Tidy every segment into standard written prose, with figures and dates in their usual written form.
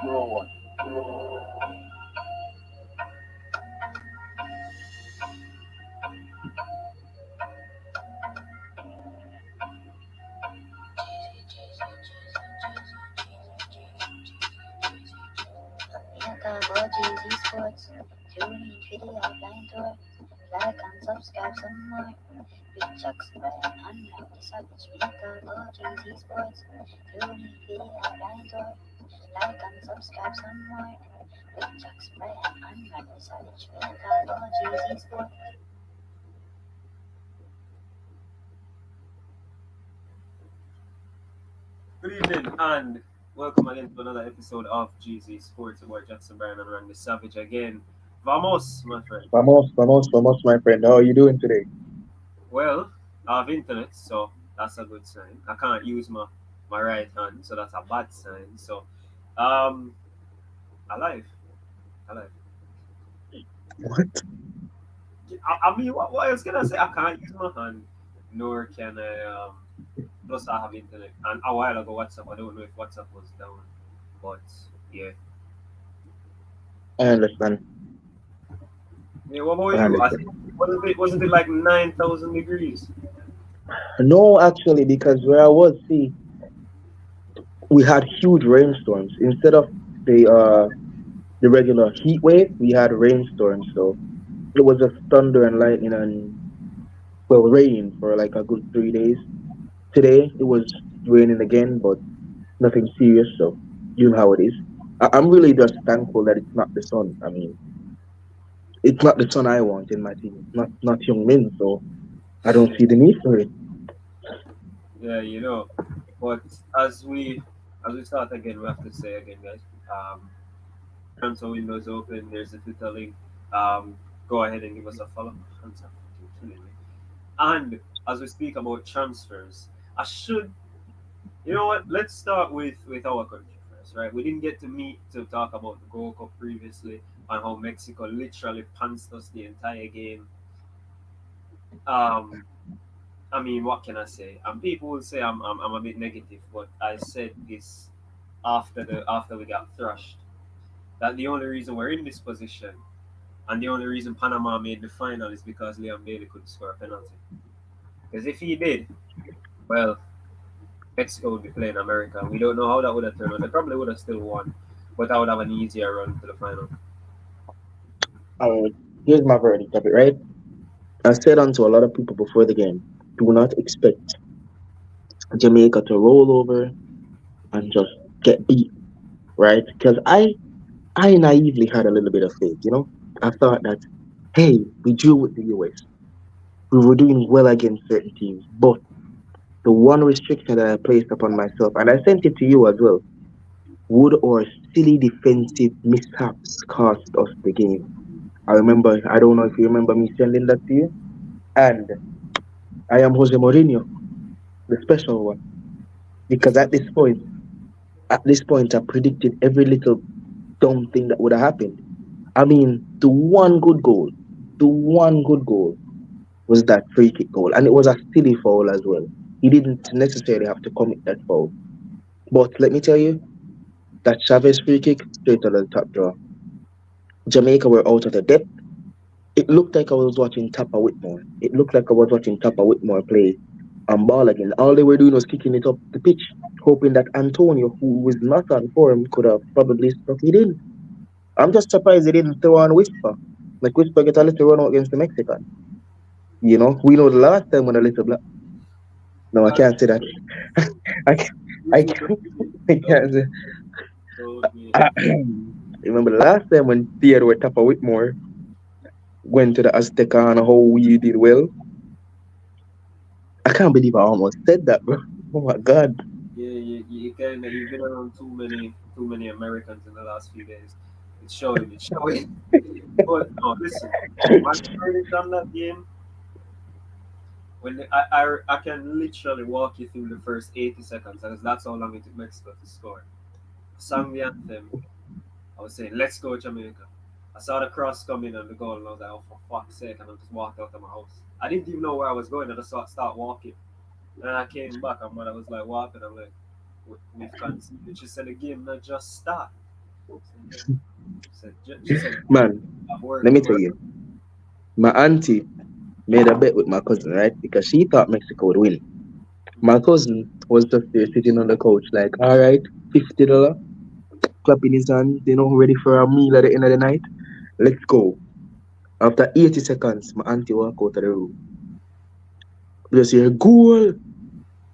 Roll. Jeezy Sports, tune in video outline tour, like and subscribe some more. Big Chucks, Brian, unlock the savage, we talk Jeezy Sports, tune in video outline tour, like and subscribe some more. Big Chucks, Brian, unlock the savage, we talk Jeezy Sports. Good evening and welcome again to another episode of GZ Sports. About Jackson Bryan and Randy Savage again. Vamos, my friend. Vamos, my friend. How are you doing today? Well, I have internet, so that's a good sign. I can't use my right hand, so that's a bad sign. So, um, alive, alive. What? I mean, what else can I say? I can't use my hand, nor can I. Plus, I have internet. And a while ago, WhatsApp. I don't know if WhatsApp was down, but yeah. I understand. Yeah, what about I you? I think understand. wasn't it like 9,000 degrees? No, actually, because where I was, see, we had huge rainstorms instead of the regular heat wave. We had rainstorms, so it was just thunder and lightning and well, rain for like a good 3 days. Today it was raining again, but nothing serious. So you know how it is. I'm really just thankful that it's not the sun. I mean, it's not the sun I want in my team. It's not Young Min, so I don't see the need for it. Yeah, you know. But as we start again, we have to say again, guys. Transfer windows open. There's a Twitter link. Um, Go ahead and give us a follow. Transfer anyway. And as we speak about transfers, I should. You know what? Let's start with our country first, right? We didn't get to meet to talk about the Gold Cup previously and how Mexico literally pantsed us the entire game. Um, I mean, what can I say? People will say I'm a bit negative, but I said this after we got thrashed. That the only reason we're in this position and the only reason Panama made the final is because Leon Bailey could score a penalty. Because if he did, well, Mexico would be playing America. We don't know how that would have turned out. They probably would have still won, but I would have an easier run to the final. Um, Here's my verdict of it, right? I said unto a lot of people before the game, do not expect Jamaica to roll over and just get beat, right? Because I naively had a little bit of faith. I thought that, hey, we drew with the US. We were doing well against certain teams. But the one restriction that I placed upon myself, and I sent it to you as well, would our silly defensive mishaps cost us the game? I don't know if you remember me sending that to you. And I am Jose Mourinho, the special one. Because at this point, I predicted every little dumb thing that would have happened. I mean, the one good goal was that free kick goal, and it was a silly foul as well. He didn't necessarily have to commit that foul. But let me tell you, that Chavez free kick straight to the top draw. Jamaica were out of the depth. It looked like I was watching Tapa Whitmore. It looked like I was watching Tapa Whitmore play ball again. All they were doing was kicking it up the pitch, hoping that Antonio, who was not on form, could have probably stuck it in. I'm just surprised they didn't throw on Whisper. Like Whisper get a little run out against the Mexican. We know the last time when a little black. No, I Well, can't say that. I can't. I can't. I don't, can't say. don't be. Remember the last time when Theodore Tapa Whitmore went to the Azteca and how we did well? I can't believe I almost said that, bro. Oh my God. Yeah, you've been around too many Americans in the last few days. It's showing. It's showing. But no, listen. My verdict on that game, I can literally walk you through the first 80 seconds, because that's how long it took Mexico to score. I sang the anthem. I was saying, "Let's go, Jamaica." I saw the cross coming and the goal, and I was like, "Oh, for fuck's sake!" And I just walked out of my house. I didn't even know where I was going. I just start walking, and I came back, and mother was like, "What happened?" I'm like, "We've conceded." She said, "The game not just start." She said, Man, work, let me tell work. you, my auntie made a bet with my cousin, right? Because she thought Mexico would win. My cousin was just there sitting on the couch, like, all right, $50, clapping his hands, ready for a meal at the end of the night. Let's go. After 80 seconds, my auntie walk out of the room. Just hear, goal!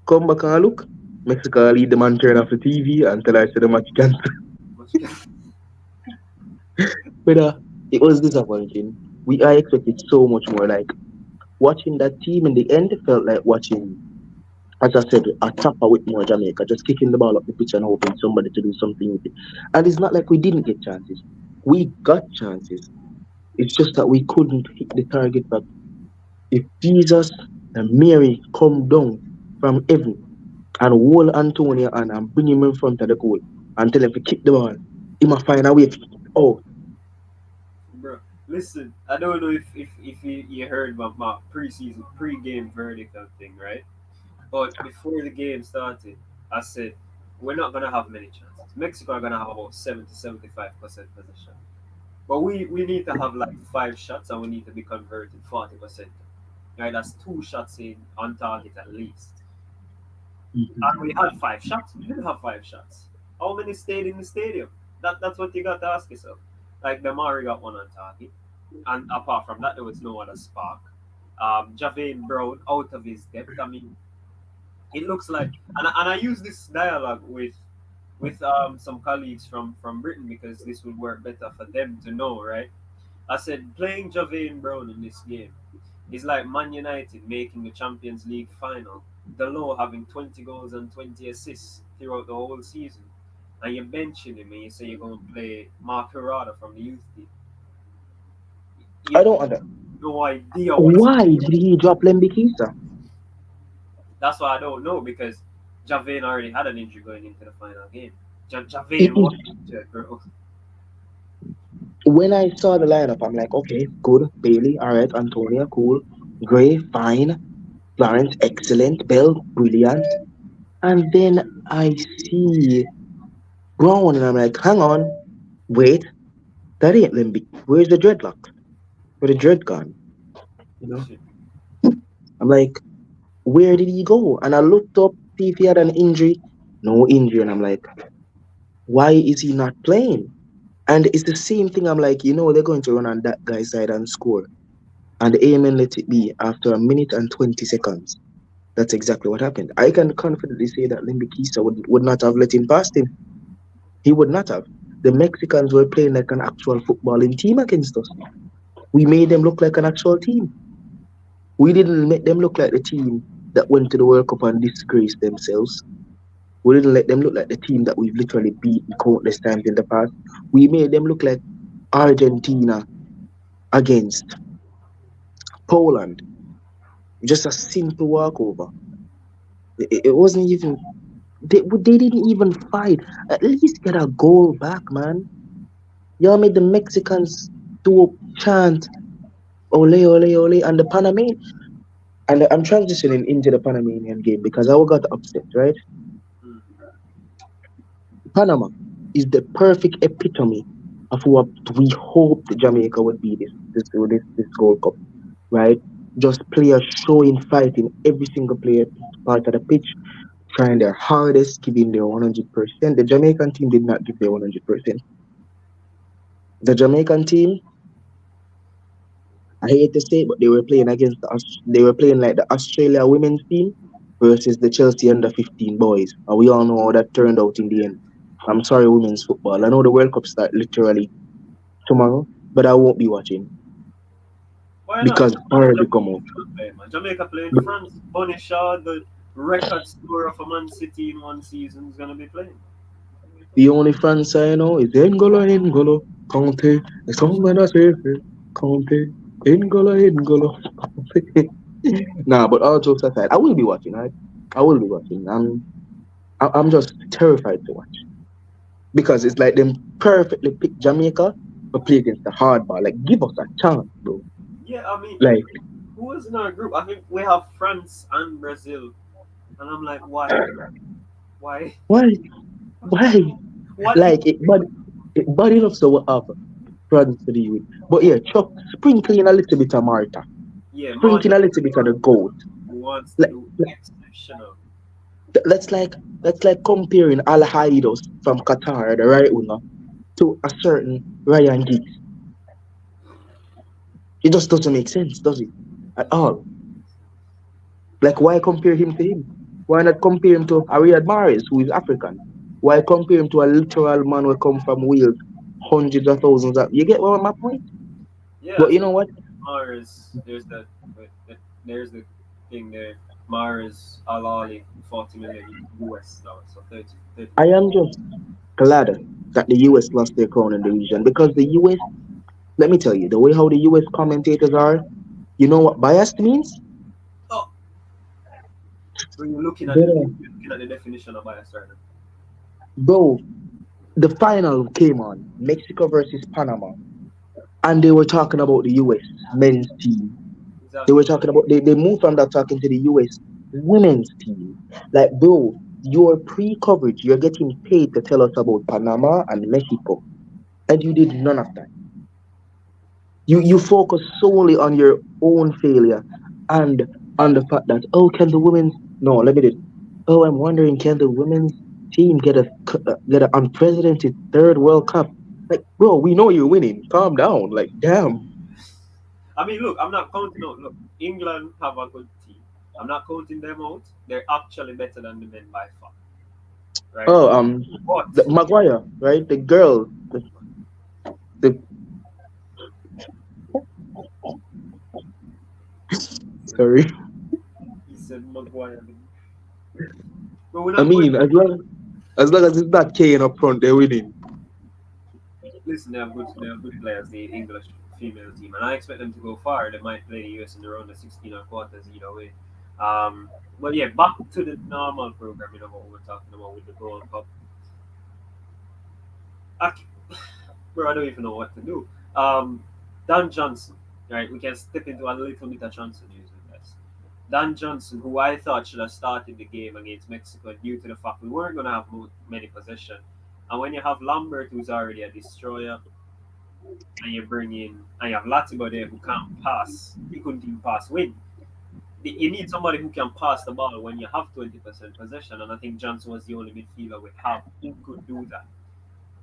Come back and look. Mexico lead the man turn off the TV until I said the match cancelled. But it was disappointing. I expected so much more. Like, watching that team in the end felt like watching, as I said, a tapper with more Jamaica, just kicking the ball up the pitch and hoping somebody to do something with it. And it's not like we didn't get chances. We got chances. It's just that we couldn't hit the target. But if Jesus and Mary come down from heaven and hold Antonio and bring him in front of the goal and tell him to kick the ball, he must find a way to kick it out. Bro, listen, I don't know if you heard my preseason pre-game verdict and thing, right? But before the game started, I said we're not gonna have many chances. Mexico are gonna have about 70-75% possession. But we need to have like 5 shots and we need to be converted 40%. Right, that's 2 shots in on target at least. And we had 5 shots. We didn't have 5 shots. How many stayed in the stadium? That's what you got to ask yourself. Like Damari got one on target, and apart from that, there was no other spark. Javane Brown out of his depth. I mean, it looks like, and I use this dialogue with some colleagues from Britain because this would work better for them to know, right? I said playing Javane Brown in this game is like Man United making the Champions League final. Dalot having 20 goals and 20 assists throughout the whole season. And you're benching him and you say you're going to play Mark Herrada from the youth team. You I have don't understand. no idea what's. Why did he drop Lembikisa? That's why I don't know because Javane already had an injury going into the final game. It Javane is, was injured, bro. when I saw the lineup, I'm like, okay, good. Bailey, all right. Antonia, cool. Gray, fine. Florence, excellent. Bell, brilliant. And then I see Brown, and I'm like, hang on, wait, that ain't Limby. Where's the dreadlocks? Where the dread gone? You know? Shit. I'm like, where did he go? And I looked up, see if he had an injury. No injury. And I'm like, why is he not playing? And it's the same thing. I'm like, they're going to run on that guy's side and score. And amen, let it be. After a minute and 20 seconds, that's exactly what happened. I can confidently say that Limby Kisa would not have let him past him. He would not have. The Mexicans were playing like an actual footballing team against us. We made them look like an actual team. We didn't make them look like the team that went to the World Cup and disgraced themselves. We didn't let them look like the team that we've literally beaten countless times in the past. We made them look like Argentina against Poland. Just a simple walkover. It wasn't even. They didn't even fight. At least get a goal back, man. Y'all made the Mexicans do chant ole ole ole and the Panamanian. And I'm transitioning into the Panamanian game because I got upset, right? Mm. Panama is the perfect epitome of what we hoped Jamaica would be this Gold Cup, right? Just players showing fight in every single player part of the pitch, trying their hardest, giving their 100%. The Jamaican team did not give their 100%. The Jamaican team, I hate to say it, but they were playing against they were playing like the Australia women's team versus the Chelsea under 15 boys. And we all know how that turned out in the end. I'm sorry, women's football. I know the World Cup start literally tomorrow, but I won't be watching Why not? because already come out. Jamaica playing But France. Bonnie Shaw, the record scorer for Man City in one season, is going to be playing. the only France I know is N'Golo, Conte, someone I say, Conte, N'Golo, Conte. Nah, but all jokes aside, I will be watching, right? I will be watching. I'm just terrified to watch because it's like them perfectly pick Jamaica but play against the hardball. Like, give us a chance, bro. Yeah, I mean, Like, who is in our group? I think we have France and Brazil. And I'm like, why? Why? why? What? Why? What? Like, it, but Body love so what have problems to deal with. But yeah, Chuck, sprinkle in a little bit of Marta. Yeah, Sprinkle Martin in a little bit of the goat. wants to Like, do exceptional. that's like comparing Al Haidos from Qatar, the right winger, to a certain Ryan Giggs. It just doesn't make sense, does it? At all. Like, why compare him to him? Why not compare him to Riyad Mahrez, who is African? Why compare him to a literal man who come from Wales, hundreds of thousands of... You get what my point? Yeah, But you so know what? Mars, there's the thing there. Mars Alali 40 million US dollars, so 30 I million. am just glad that the US lost their crown in the region because the US, let me tell you, the way how the US commentators are, you know what biased means? Oh, when you're looking at Bro, you're looking at the definition of bias right now. bro, the final came on Mexico versus Panama, and they were talking about the US men's team. They Exactly. were talking about they moved from that talking to the US women's team. Like, bro, your pre-coverage, you're getting paid to tell us about Panama and Mexico, and you did none of that. You focus solely on your own failure and on the fact that, oh, can the women's no, let me do it. Oh, I'm wondering, can the women's team get an unprecedented third World Cup? Like, bro, we know you're winning. Calm down. Like, damn. I mean, look, I'm not counting out. Look, England have a good team. I'm not counting them out. They're actually better than the men by far, right? Oh, But the Maguire, right? The girl, the sorry. he said Maguire. But we're I not going. mean, as long as it's not Kane up front, they're winning. Listen, they have good players, the English female team, and I expect them to go far. They might play the US in the round of 16 or quarters either way. But yeah, back to the normal programming of what we're talking about with the Gold Cup. I, bro, I don't even know what to do. Dan Johnson, right? We can step into a little bit of Johnson news with this. Dan Johnson, who I thought should have started the game against Mexico due to the fact we weren't going to have many possession. And when you have Lambert, who's already a destroyer, and you bring in, and you have Latiba there who can't pass, he couldn't even pass win. You need somebody who can pass the ball when you have 20% possession, and I think Johnson was the only midfielder we have who could do that.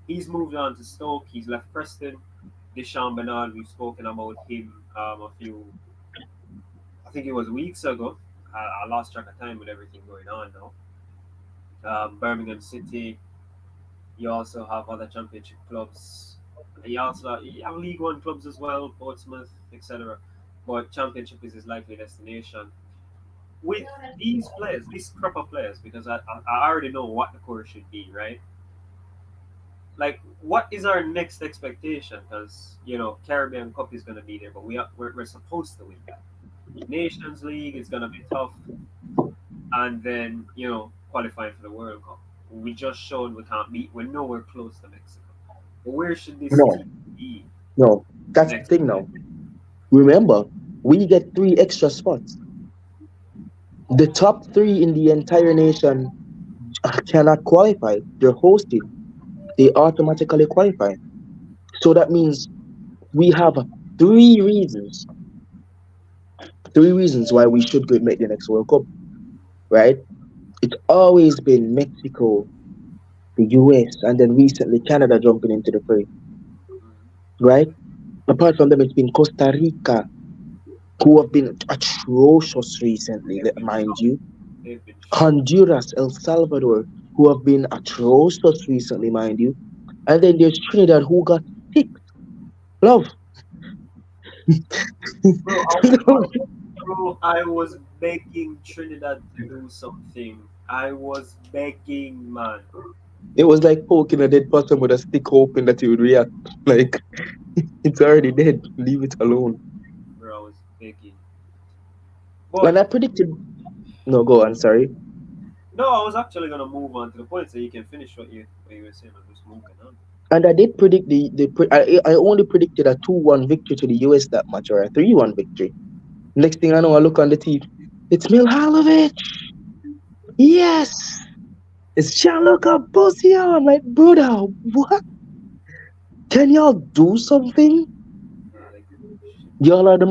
He's moved on to Stoke. He's left Preston. Deschamps Bernard, we've spoken about him a few, I think it was weeks ago. I lost track of time with everything going on now. Birmingham City. You also have other championship clubs. You have League One clubs as well, Portsmouth, etc. But championship is his likely destination. With these players, these crop of players, because I already know what the core should be, right? Like, what is our next expectation? Because Caribbean Cup is going to be there, but we're supposed to win that. Nations League is going to be tough, and then qualifying for the World Cup. We just showed we can't beat. We're nowhere close to Mexico. But where should this No, team be no. That's the next thing year? now. Remember, we get three extra spots. The top three in the entire nation cannot qualify. They're hosted. They automatically qualify. So that means we have three reasons, three reasons why we should go make the next World Cup, right? It's always been Mexico, the US, and then recently Canada jumping into the fray, right? Apart from them, it's been Costa Rica, who have been atrocious recently, They've been mind shocked. you. They've been shocked. Honduras, El Salvador, who have been atrocious recently, mind you. And then there's Trinidad, who got sick. Love. Bro, I was begging Trinidad to do something. I was begging, man. It was like poking a dead possum with a stick, hoping that it would react. Like, it's already dead. Leave it alone. Bro, I was begging. And But I predicted. No, go on. Sorry. no, I was actually gonna move on to the point so you can finish what you were saying. I'm just moving on. And I did predict I only predicted a 2-1 victory to the US that match, or a 3-1 victory. Next thing I know, I look on the TV. It's Milhalovic. Yes. It's Gianluca Bosio. I'm like, brother, what? Can y'all do something? Like, Y'all are the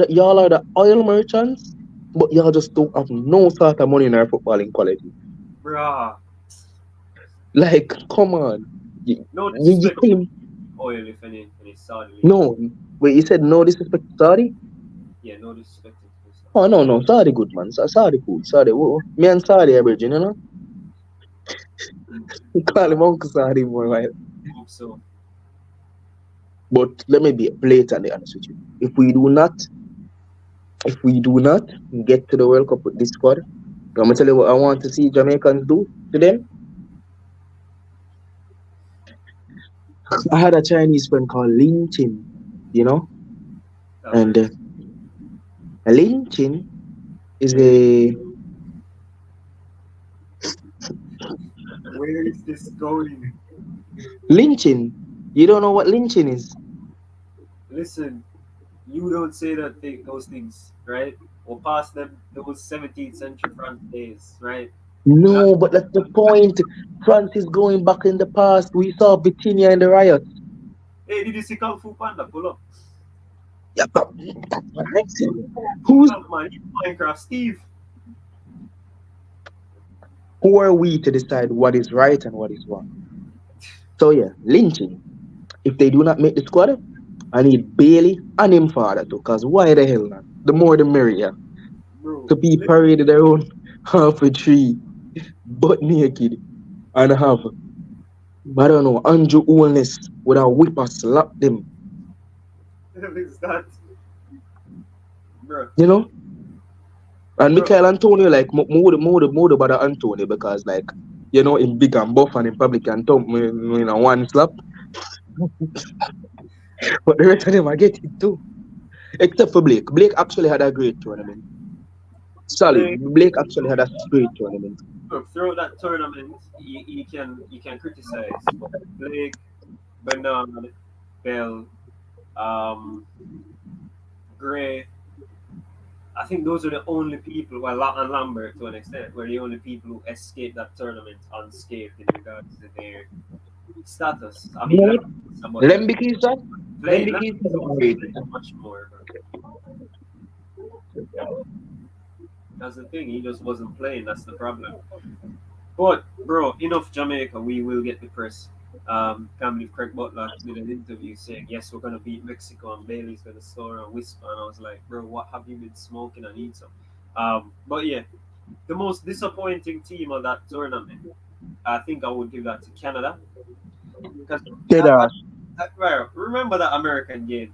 y'all are the oil merchants, but y'all just don't have no sort of money in our footballing quality. bruh, Like, come on. no You disrespect claim oil if any Saudi league. no. Wait, you said no disrespect to Saudi? Yeah, no disrespect to any Saudi. Oh no, no, Saudi good man. Saudi cool. Saudi me and Saudi are bridging, you know? We call him Uncle Saudi more like. Hope so. But let me be blatantly honest with you. If we do not get to the World Cup with this squad, I'm gonna tell you what I want to see Jamaicans do to them. I had a Chinese friend called Lin Chin, you know, I've and heard. Lin Chin is Where, a where is this going? lynching. You don't know what lynching is? Listen, you don't say those things, right? Or past them those 17th century France days, right? We're not. No, but that's the point. France is going back in the past. We saw Bithynia in the riots. Hey, did you see Kung Fu Panda pull up? Yeah, but that's what I'm saying. Pull Who's up, man. He's Minecraft Steve. who are we to decide what is right and what is wrong? So yeah, lynching. If they do not make the squad, I need Bailey and him father too. Cause why the hell not? The more the merrier. Bro, To be paraded around half a tree, butt naked, and have I don't know Andrew Holness with a whipper slap them. is that, bro, You know? And bro, Michael Antonio like more about Antonio because like him big and buff and him probably can thump me in a one slap. But the rest of them I get it too. Except for Blake. Blake actually had a great tournament. Solid. Blake, Blake actually had a great tournament. look, throughout that tournament, you can criticize, but Blake, Bernard, Bell, um, Gray. I think those are the only people, well, and Lambert to an extent, were the only people who escaped that tournament unscathed in regards to their status. I You mean, know like what? somebody else Lembike is that? playing. Let Lembike is me great. play much more, bro. That's the thing. He just wasn't playing. That's the problem. But bro, enough Jamaica. We will get the press. Can't believe Craig Butler did an interview saying, "Yes, we're gonna beat Mexico and Bailey's gonna score and whisper." And I was like, "Bro, what have you been smoking? I need some." But yeah, the most disappointing team of that tournament, I think I would give that to Canada because Dead ass. well, remember that American game,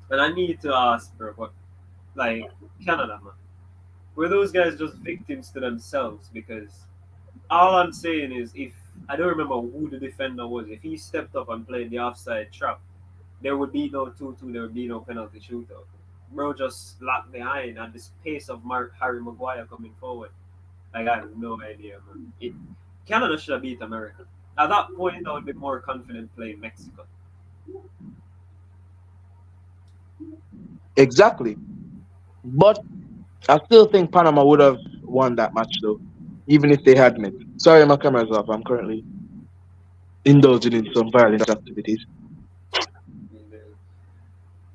and I need to ask, bro, what like Canada, man, were those guys just victims to themselves? Because all I'm saying is, if I don't remember who the defender was, if he stepped up and played the offside trap, there would be no 2-2, there would be no penalty shootout. Bro just locked behind at this pace of Harry Maguire coming forward. Like, I have no idea, man. Canada should have beat America. At that point, I would be more confident playing Mexico. Exactly. But I still think Panama would have won that match though. Even if they had me. Sorry my camera's off. I'm currently indulging in some violent activities. And,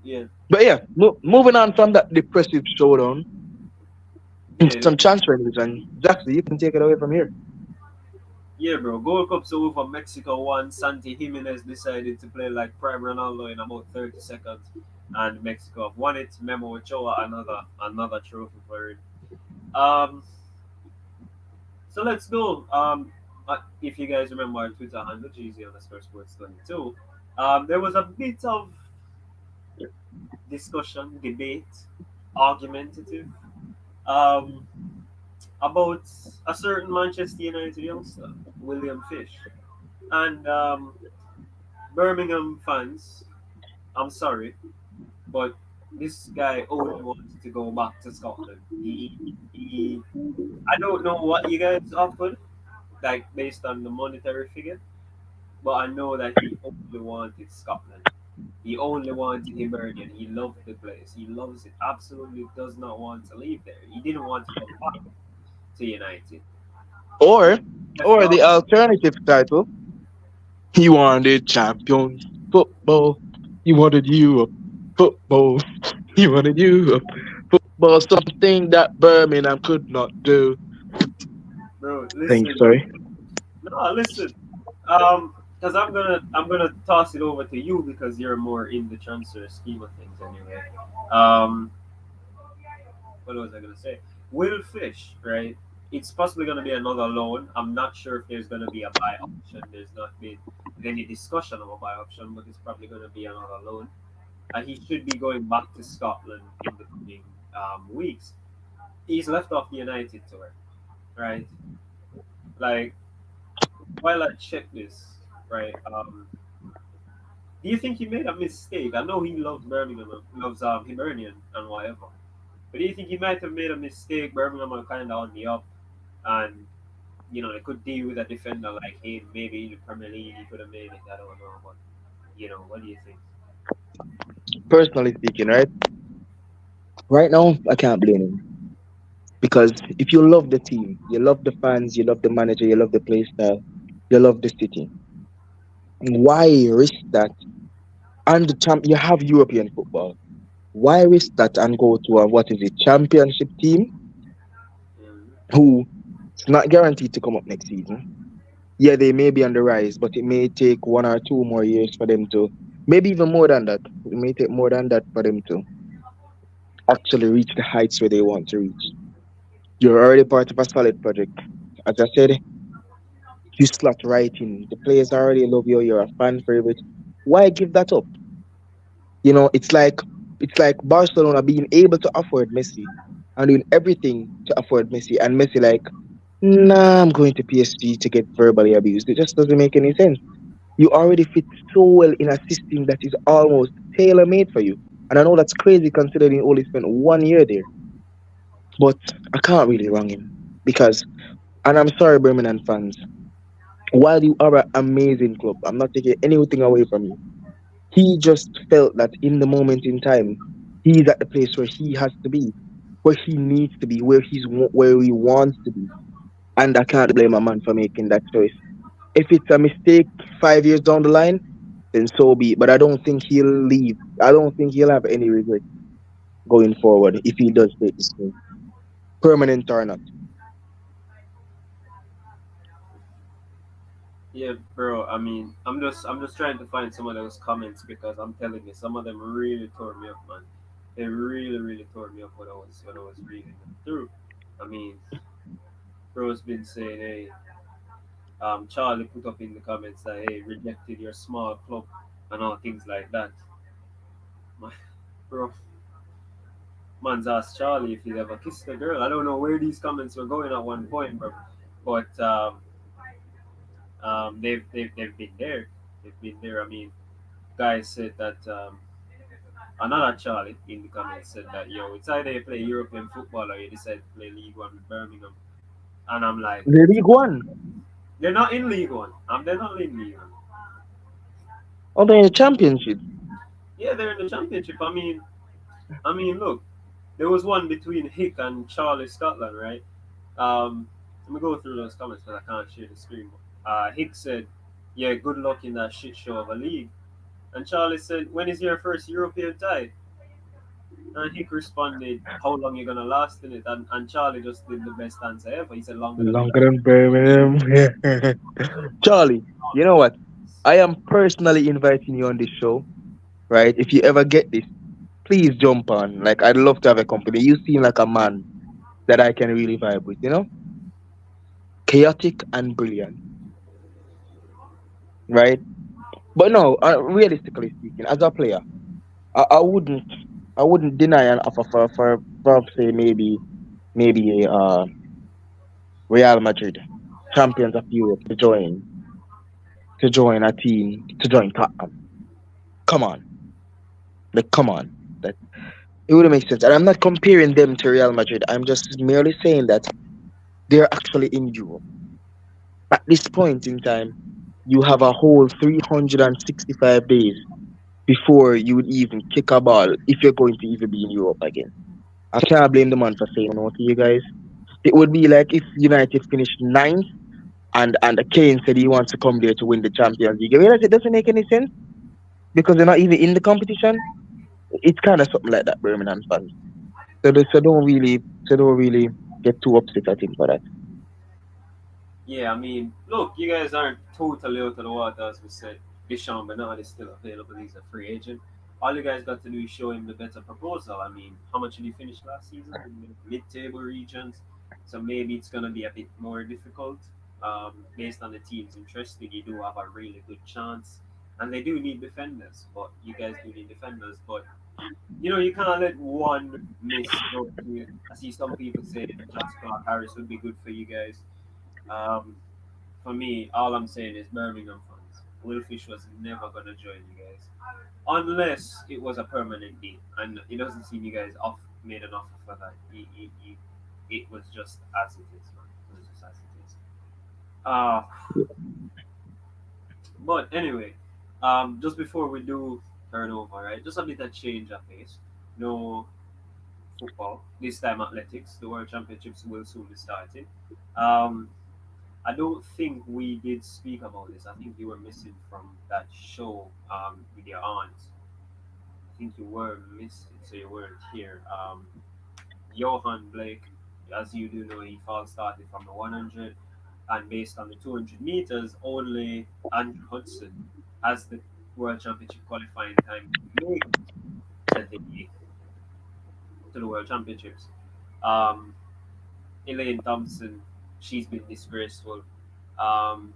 yeah, But yeah, moving on from that depressive showdown into yeah, some transfer news and Jackson, you can take it away from here. yeah, bro. Gold Cup's over. Mexico won. Santi Jimenez decided to play like Prime Ronaldo in about 30 seconds, and Mexico have won it. Memo Ochoa another trophy for it. Um, so let's go. If you guys remember our Twitter handle, GZ underscore sports 22, there was a bit of discussion, debate, argumentative, um, about a certain Manchester United youngster, William Fish. And Birmingham fans, I'm sorry, but this guy only wants to go back to Scotland. I don't know what you guys offered, like based on the monetary figure, but I know that he only wanted Scotland. He only wanted Hibernian. He loved the place. He loves it. Absolutely does not want to leave there. He didn't want to come back to United. Or Left or off. the alternative title, he wanted champions. Football, you wanted Europe. Football, you wanted Europe. Football, something that Birmingham could not do. Bro, Thanks, listen. sorry. No, listen. Because I'm gonna toss it over to you because you're more in the transfer scheme of things anyway. Um, what was I gonna say? Will Fish, right? It's possibly gonna be another loan. I'm not sure if there's gonna be a buy option. There's not been any discussion of a buy option, but it's probably gonna be another loan. And he should be going back to Scotland in the coming weeks. He's left off the United tour, right? Like while I check this, right? Do you think he made a mistake? I know he loves Birmingham, loves Hibernian and whatever. But do you think he might have made a mistake? Birmingham are kind of on the up, and they could deal with a defender like him. Maybe in the Premier League he could have made it. I don't know, but what do you think? Personally speaking, right? Right now, I can't blame him. Because if you love the team, you love the fans, you love the manager, you love the play style, you love the city, why risk that? And the champ, you have European football. Why risk that and go to a what is it championship team Mm, who it's not guaranteed to come up next season? Yeah, they may be on the rise, but it may take 1 or 2 more years for them to, maybe even more than that. It may take more than that for them to actually reach the heights where they want to reach. You're already part of a solid project. As I said, you slot right in. The players already love you. You're a fan favorite. Why give that up? It's like Barcelona being able to afford Messi and doing everything to afford Messi, and Messi like, nah, I'm going to PSG to get verbally abused. It just doesn't make any sense. You already fit so well in a system that is almost tailor made for you. And I know that's crazy considering he only spent 1 year there, but I can't really wrong him because, and I'm sorry, Birmingham fans, while you are an amazing club, I'm not taking anything away from you. He just felt that in the moment in time, he's at the place where he has to be, where he needs to be, where he wants to be, and I can't blame a man for making that choice. If it's a mistake 5 years down the line, then so be it. But I don't think he'll leave. I don't think he'll have any regret going forward if he does take this move, permanent or not. yeah, bro. I mean, I'm just trying to find some of those comments because I'm telling you, some of them really tore me up, man. They really, really tore me up when I was reading them through. I mean, bro's been saying, hey, Charlie put up in the comments that hey, rejected your small club and all things like that. My bro, man's asked Charlie if he'd ever kissed a girl. I don't know where these comments were going at one point, bro, but they've been there. They've been there. I mean, guys said that another Charlie in the comments said that yo, it's either you play European football or you decide to play League One with Birmingham. And I'm like, The League One, they're not in League One. They're not in League One. or the Championship. Yeah, they're in the Championship. I mean, look, there was one between Hick and Charlie Scotland, right? Let me go through those comments because I can't share the screen. Hick said, "Yeah, good luck in that shit show of a league." And Charlie said, "When is your first European tie?" And Hick responded, "How long you gonna last in it?" And Charlie just did the best answer ever. He said, "Longer than Longer than Birmingham. Charlie, you know what? I am personally inviting you on this show, right? If you ever get this, please jump on. Like, I'd love to have a company. You seem like a man that I can really vibe with, Chaotic and brilliant, right? But no, realistically speaking, as a player, I wouldn't, I wouldn't deny an offer for say maybe a Real Madrid, champions of Europe, to join a team, to join Tottenham. Come on, like come on, that it wouldn't make sense. And I'm not comparing them to Real Madrid. I'm just merely saying that they're actually in Europe at this point in time. You have a whole 365 days before you would even kick a ball if you're going to even be in Europe again. I can't blame the man for saying no to you guys. It would be like if United finished ninth and Kane said he wants to come there to win the Champions League. I realize it doesn't make any sense. because they're not even in the competition. It's kind of something like that, Birmingham fans. So don't really get too upset at him for that. Yeah, I mean, look, you guys aren't totally out of the water, as we said. Deshaun Bernard is still available. He's a free agent. All you guys got to do is show him the better proposal. I mean, how much did he finish last season? In the mid-table regions. So maybe it's going to be a bit more difficult. Based on the team's interest, you do have a really good chance. And they do need defenders, but you guys do need defenders. But, you can't let one miss go through. I see some people say that Josh Clark Harris would be good for you guys. Um, for me, all I'm saying is Birmingham fans. Will Fish was never gonna join you guys unless it was a permanent deal, and it doesn't seem you guys off made an offer for that. It was just as it is, man. It was just as it is. Uh, but anyway, just before we do turn over, right? Just a bit of change of pace. No football this time. Athletics. The World Championships will soon be starting. Um, I don't think we did speak about this. I think you were missing from that show with your aunt. I think you were missing, so you weren't here. Johan Blake, as you do know, he falls started from the 100, and based on the 200 meters, only Andrew Hudson has the World Championship qualifying time to make to the World Championships. Um, Elaine Thompson, she's been disgraceful. Um,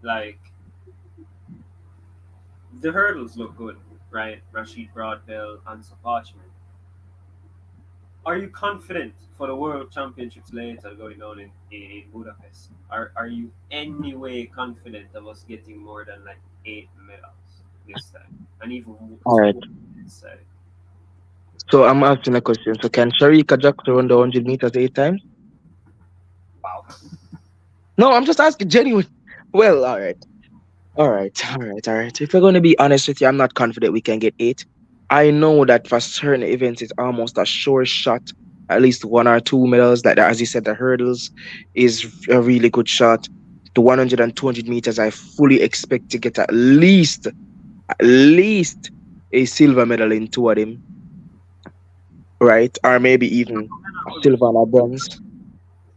like the hurdles look good, right? Rashid Broadbell and Parchment. Are you confident for the World Championships later going on in Budapest? Are you any way confident of us getting more than like 8 medals this time? And even All right. two this side? So I'm asking a question. So can Sharika Jackson run the 100 meters 8 times? Wow. No, I'm just asking genuine. Well, all right. All right, all right. If we're going to be honest with you, I'm not confident we can get eight. I know that for certain events, it's almost a sure shot, at least one or two medals. Like as you said, the hurdles is a really good shot. The 100 and 200 meters, I fully expect to get at least a silver medal in two of them, right? Or maybe even a silver and a bronze,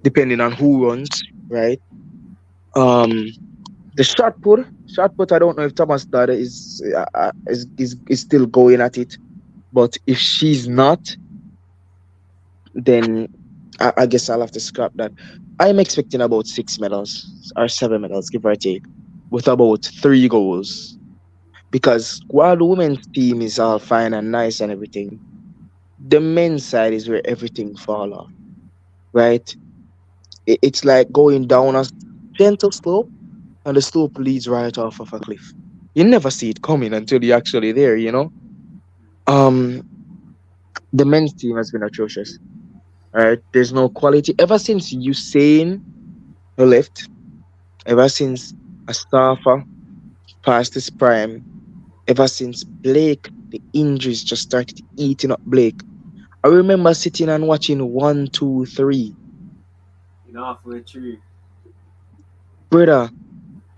depending on who runs, right? Um, The shot put. I don't know if Thomas Dada is still going at it, but if she's not, then I guess I'll have to scrap that. I'm expecting about 6 medals or 7 medals, give or take, with about 3 goals. Because while the women's team is all fine and nice and everything, the men's side is where everything fall off, right? It's like going down a gentle slope, and the slope leads right off of a cliff. You never see it coming until you're actually there. Um, the men's team has been atrocious. Right? There's no quality ever since Usain left. Ever since Astafa passed his prime. Ever since Blake, the injuries just started eating up Blake. I remember sitting and watching 1, 2, 3, Halfway through. brother,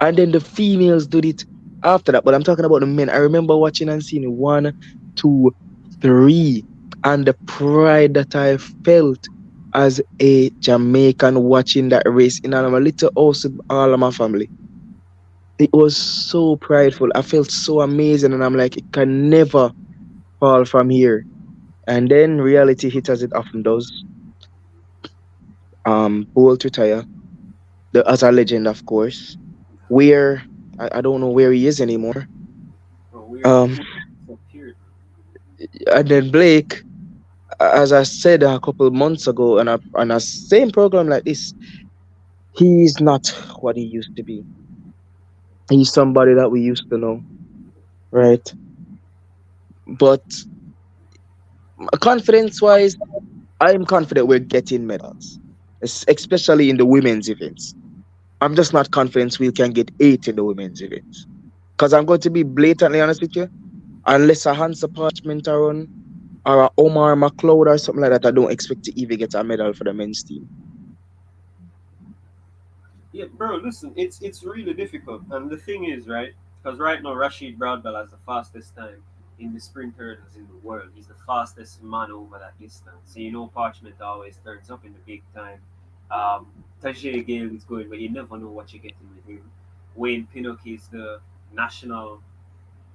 and then the females did it after that. But I'm talking about the men. I remember watching and seeing 1, 2, 3, and the pride that I felt as a Jamaican watching that race in my little house with all of my family. It was so prideful. I felt so amazing, and I'm like, it can never fall from here. And then reality hit as it often does. Bolt retire, the as a legend, of course. Where I don't know where he is anymore. Oh, weird. Um, Disappeared. and then Blake, as I said a couple months ago, on a same program like this, he's not what he used to be. He's somebody that we used to know, right? But confidence wise, I'm confident we're getting medals, especially in the women's events. I'm just not confident we can get 8 in the women's events. Because I'm going to be blatantly honest with you, unless a Hansa Parchment are on or a Omar McLeod or something like that, I don't expect to even get a medal for the men's team. Yeah, bro. Listen, it's really difficult, and the thing is, right? Because right now, Rashid Broadbell has the fastest time in the sprint hurdles in the world. He's the fastest man over that distance. So you know Parchment always turns up in the big time. Tajay Gale is going, but you never know what you're getting with him. Wayne Pinnock is the national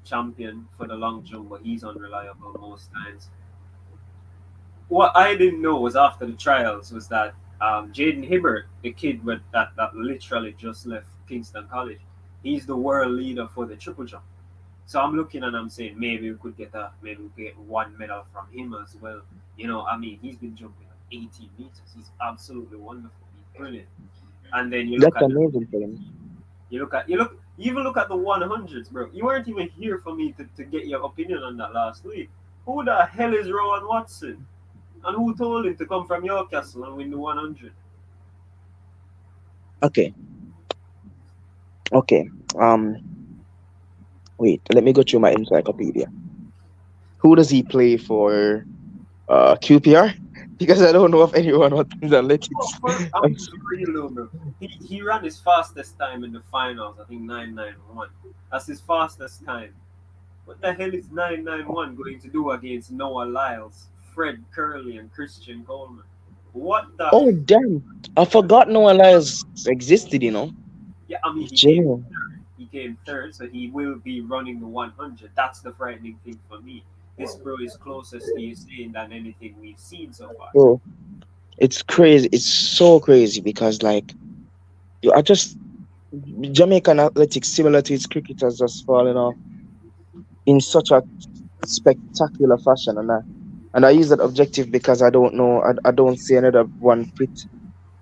champion for the long jump, but he's unreliable most times. What I didn't know was after the trials was that Jaden Hibbert, the kid that literally just left Kingston College, he's the world leader for the triple jump. So I'm looking and I'm saying maybe we could get one medal from him as well. I mean, he's been jumping at 18 meters. He's absolutely wonderful. He's brilliant. And then That's amazing for him. you even look at the 100s, bro. You weren't even here for me to get your opinion on that last week. Who the hell is Rowan Watson? And who told him to come from Newcastle and win the 100? Okay, okay. Wait, let me go through my encyclopedia. Who does he play for? QPR? Because I don't know of anyone on Oh, analytics. I'm just real low, bro. He ran his fastest time in the finals, I think 991. That's his fastest time. What the hell is 991 going to do against Noah Lyles, Fred Curley, and Christian Coleman? What the? Oh damn! I forgot Noah Lyles existed. Yeah, I mean, It's genuine. he came third, so he will be running the 100. That's the frightening thing for me. This bro is closest to Usain than anything we've seen so far. Bro, it's crazy. It's so crazy because like you are just Jamaican athletics, similar to its cricketers, just falling off in such a spectacular fashion, and I use that objective because I don't know. I don't see another one fit.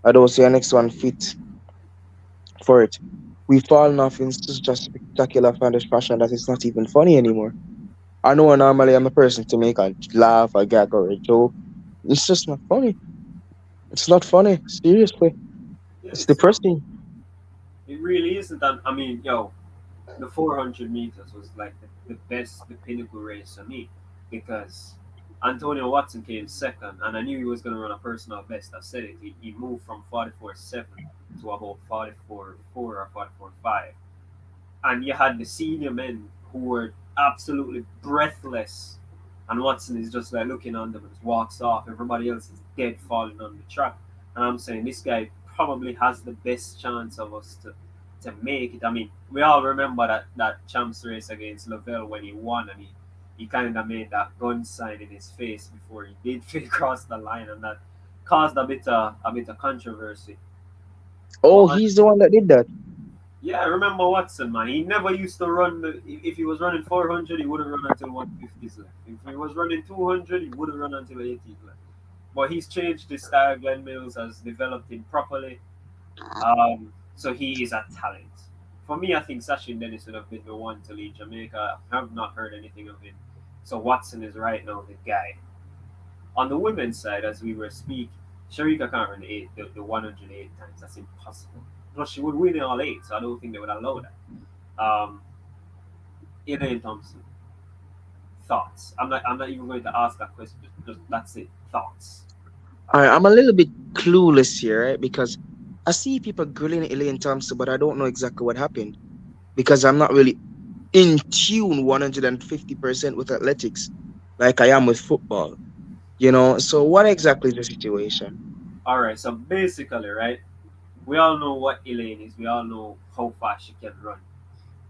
I don't see a next one fit for it. We've fallen off in such a spectacular fashion that it's not even funny anymore. I know normally I'm a person to make a laugh, a gag, or a joke. It's just not funny. It's not funny. Seriously. Yeah, It's it's not. depressing. It really isn't. And I mean, the 400 meters was like the pinnacle race for me because Antonio Watson came second, and I knew he was going to run a personal best. I said it. He moved from 44.7 to about 44.4 or 44.5. And you had the senior men who were absolutely breathless. And Watson is just like looking on them and just walks off. Everybody else is dead falling on the track. And I'm saying this guy probably has the best chance of us to make it. I mean, we all remember that champs race against Lavelle when he won and he kind of made that gun sign in his face before he did cross the line, and that caused a bit of controversy. Oh, But he's the one that did that. yeah, I remember Watson, man. He never used to run. If he was running 400, he wouldn't run until 150s left. If he was running 200, he wouldn't run until 80s left. But he's changed his style. Glenn Mills has developed him properly. So he is a talent. For me, I think Sachin Dennis would have been the one to lead Jamaica. I have not heard anything of him. So Watson is right now the guy. On the women's side, as we were speaking, Sharika can't run the 108 times. That's impossible. Plus, she would win in all eight, so I don't think they would allow that. Um, Elaine Thompson, thoughts? I'm not even going to ask that question. Just that's it. Thoughts. I'm a little bit clueless here, right? Because I see people grilling Elaine Thompson, but I don't know exactly what happened because I'm not really in tune 150% with athletics like I am with football. So what exactly is the situation? All right. So basically, right, we all know what Elaine is. We all know how fast she can run.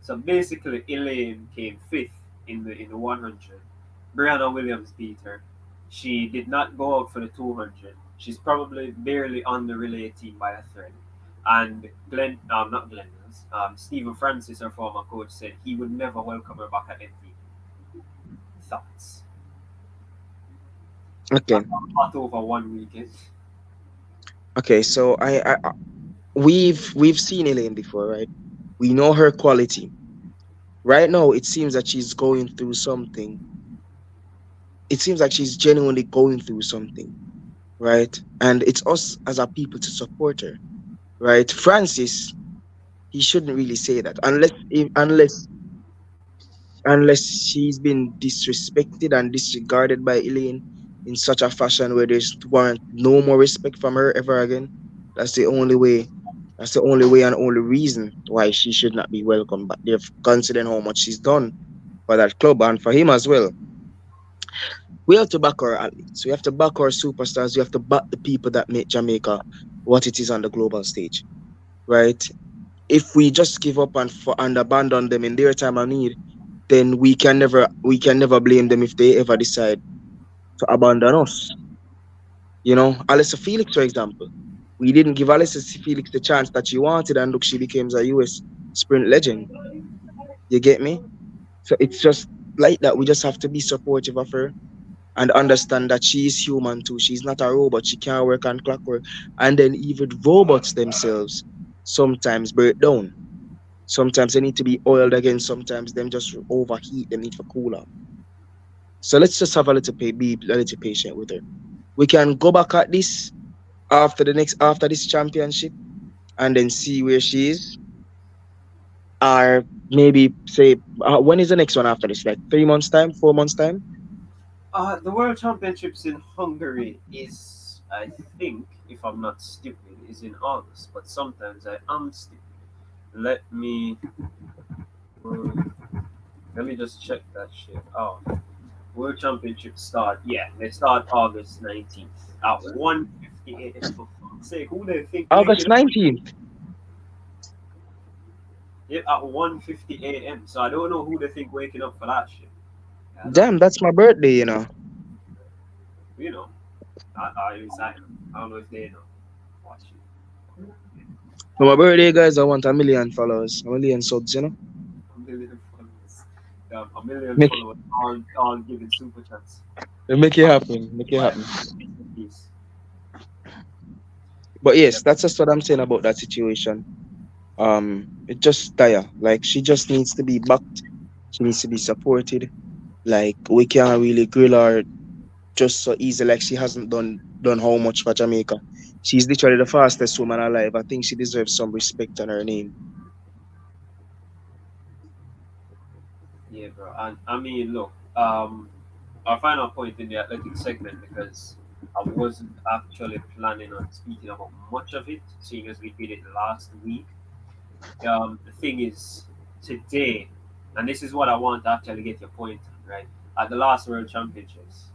So basically, Elaine came fifth in the 100. Brianna Williams beat her. She did not go out for the 200. She's probably barely on the relay team by a thread. And not Glenn Mills, Stephen Francis, her former coach, said he would never welcome her back at the team. Thoughts? Okay, Not over one weekend. okay. So we've seen Elaine before, right? We know her quality. Right now, it seems that she's going through something. It seems like she's genuinely going through something, right? And it's us as a people to support her, right? Francis, he shouldn't really say that unless she's been disrespected and disregarded by Elaine in such a fashion where there's warrant no more respect from her ever again. That's the only way. That's the only way and only reason why she should not be welcome back there, considering how much she's done for that club and for him as well. We have to back our athletes. We have to back our superstars. We have to back the people that make Jamaica what it is on the global stage, right? If we just give up and abandon them in their time of need, then we can never blame them if they ever decide to abandon us. You know, Alyssa Felix, for example, we didn't give Alyssa Felix the chance that she wanted, and look, she becomes a US sprint legend. You get me? So it's just like that. We just have to be supportive of her and understand that she is human too. She's not a robot. She can't work on clockwork. And then even robots themselves sometimes break down. Sometimes they need to be oiled again. Sometimes them just overheat. They need for cool off. So let's just have a little be a little patient with her. We can go back at this after this championship and then see where she is. Or maybe say when is the next one after this? Like 3 months time, 4 months time? The World Championships in Hungary is, I think, if I'm not stupid, is in August. But sometimes I am stupid. Let me uh, let me just check that shit. Oh, World Championships start. Yeah, they start August 19th at 1:58. For fuck's sake, who they think August waking up? 19th. Yeah, at 1:50 a.m. So I don't know who they think waking up for that shit. Yeah, Damn, that's my birthday, you know. you know, I don't know if they know. Watch it. For my birthday, guys, I want 1 million followers, 1 million subs, you know. A million followers. A million Make followers all giving super chats. make it happen. Make it Why? happen. Peace. But Yeah. yes, that's just what I'm saying about that situation. It just dire. Like she just needs to be backed. She needs to be supported. Like we can't really grill her just so easy. Like she hasn't done how much for Jamaica. She's literally the fastest woman alive. I think she deserves some respect on her name. Yeah, bro. And I mean, look, our final point in the athletic segment because I wasn't actually planning on speaking about much of it, seeing as we did it last week. The thing is, today, and this is what I want to actually get your point on, right? At the last World Championships,